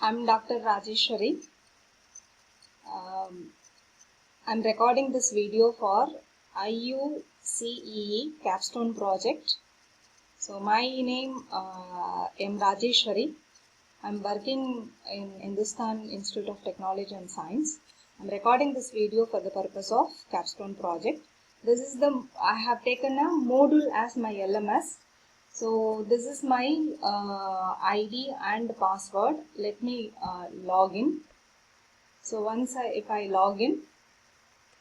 I'm Dr. Rajeshwari. I'm recording this video for IUCEE Capstone project. So my name M. Rajeshwari. I'm working in Hindustan Institute of Technology and Science. I'm recording this video for the purpose of Capstone project. I have taken a module as my LMS. So this is my ID and password. Let me log in. So if I log in,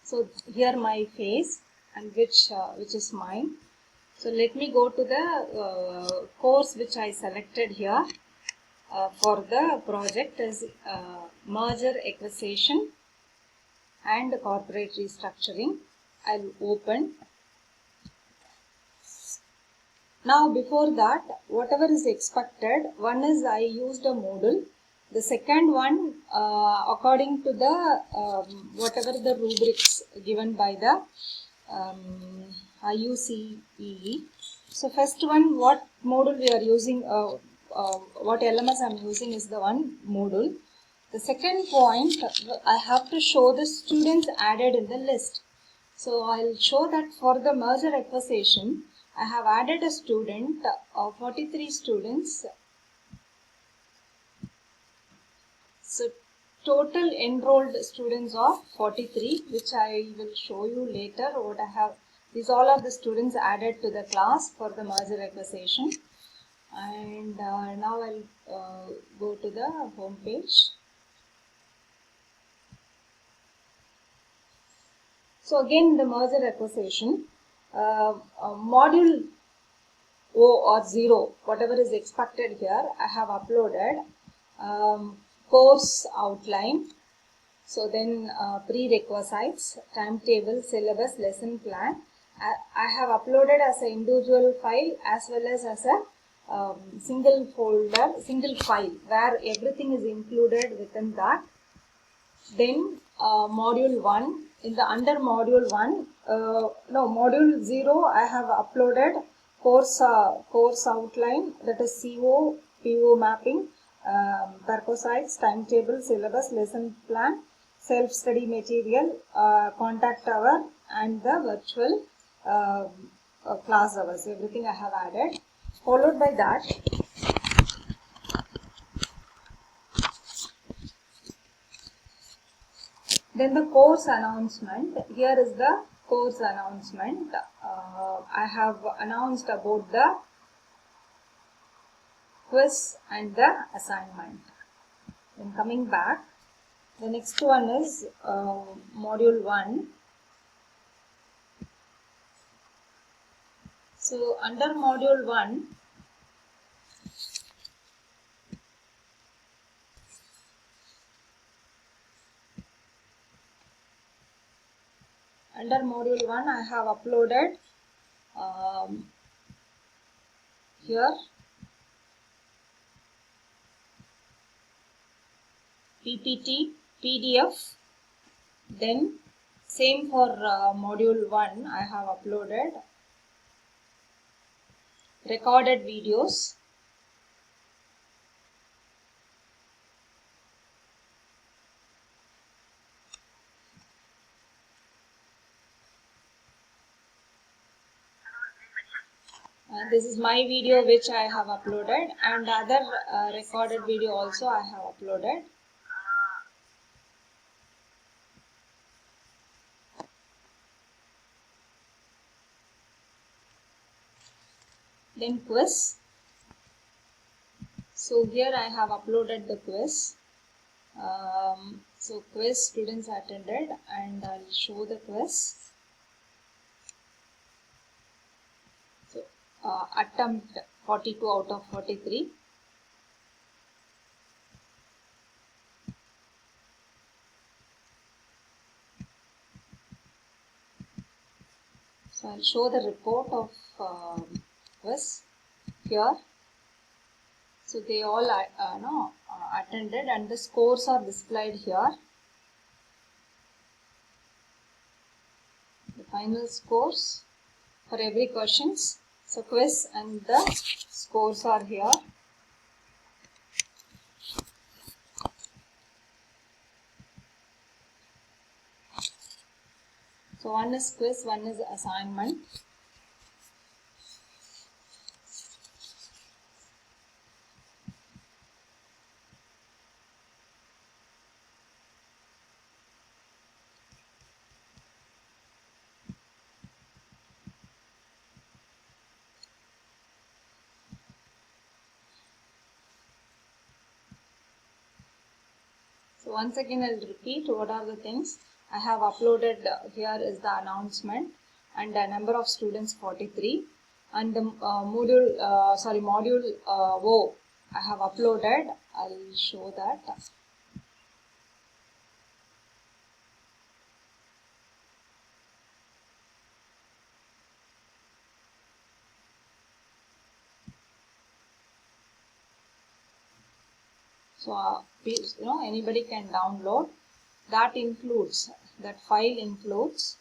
so here my face and which is mine. So let me go to the course which I selected here for the project is merger acquisition and corporate restructuring. I'll open. Now before that, whatever is expected, one is I used a module. The second one, according to the whatever the rubrics given by the IUCEE. So first one, what module we are using, what LMS I am using is the one module. The second point, I have to show the students added in the list. So I'll show that for the merger acquisition, I have added a student of 43 students. So total enrolled students of 43, which I will show you later what I have. These all are the students added to the class for the merger acquisition. And now I'll go to the home page. So again the merger acquisition, module O or 0, whatever is expected here, I have uploaded course outline. So then prerequisites, timetable, syllabus, lesson plan. I have uploaded as an individual file as well as a single folder, single file where everything is included within that. Then module 1, under module 1, module 0, I have uploaded course outline, that is CO, PO mapping, perquisites, timetable, syllabus, lesson plan, self-study material, contact hour and the virtual class hours. Everything I have added. Followed by that, then the course announcement. Here is the course announcement. I have announced about the quiz and the assignment. Then coming back, the next one is module 1. So under module 1, I have uploaded here PPT, PDF. Then same for module 1, I have uploaded recorded videos. This is my video which I have uploaded, and other recorded video also I have uploaded. Then quiz. So here I have uploaded the quiz. So quiz students attended, and I'll show the quiz. So attempt 42 out of 43. So I'll show the report of quiz here. So they all attended, and the scores are displayed here. The final scores for every questions. So quiz and the scores are here. So one is quiz, one is assignment. So once again I'll repeat what are the things I have uploaded. Here is the announcement and the number of students 43, and the module O I have uploaded. I'll show that. So anybody can download. That file includes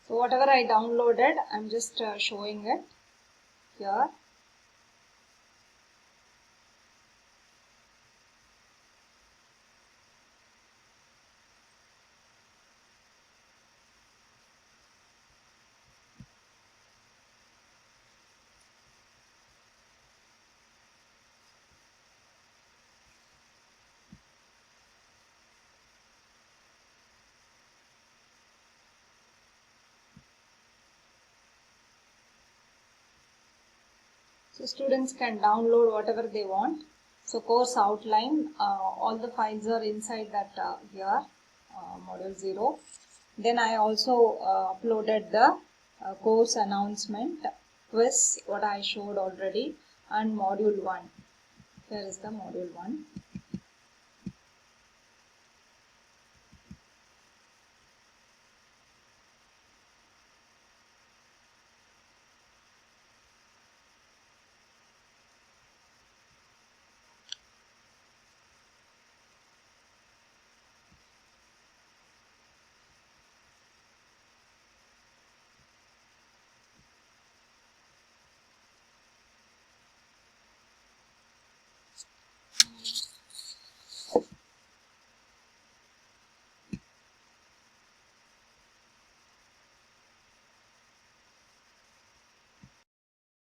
so whatever I downloaded, I'm just showing it here. So students can download whatever they want. So course outline, all the files are inside that here, module 0. Then I also uploaded the course announcement, quiz, what I showed already, and module 1. Here is the module 1.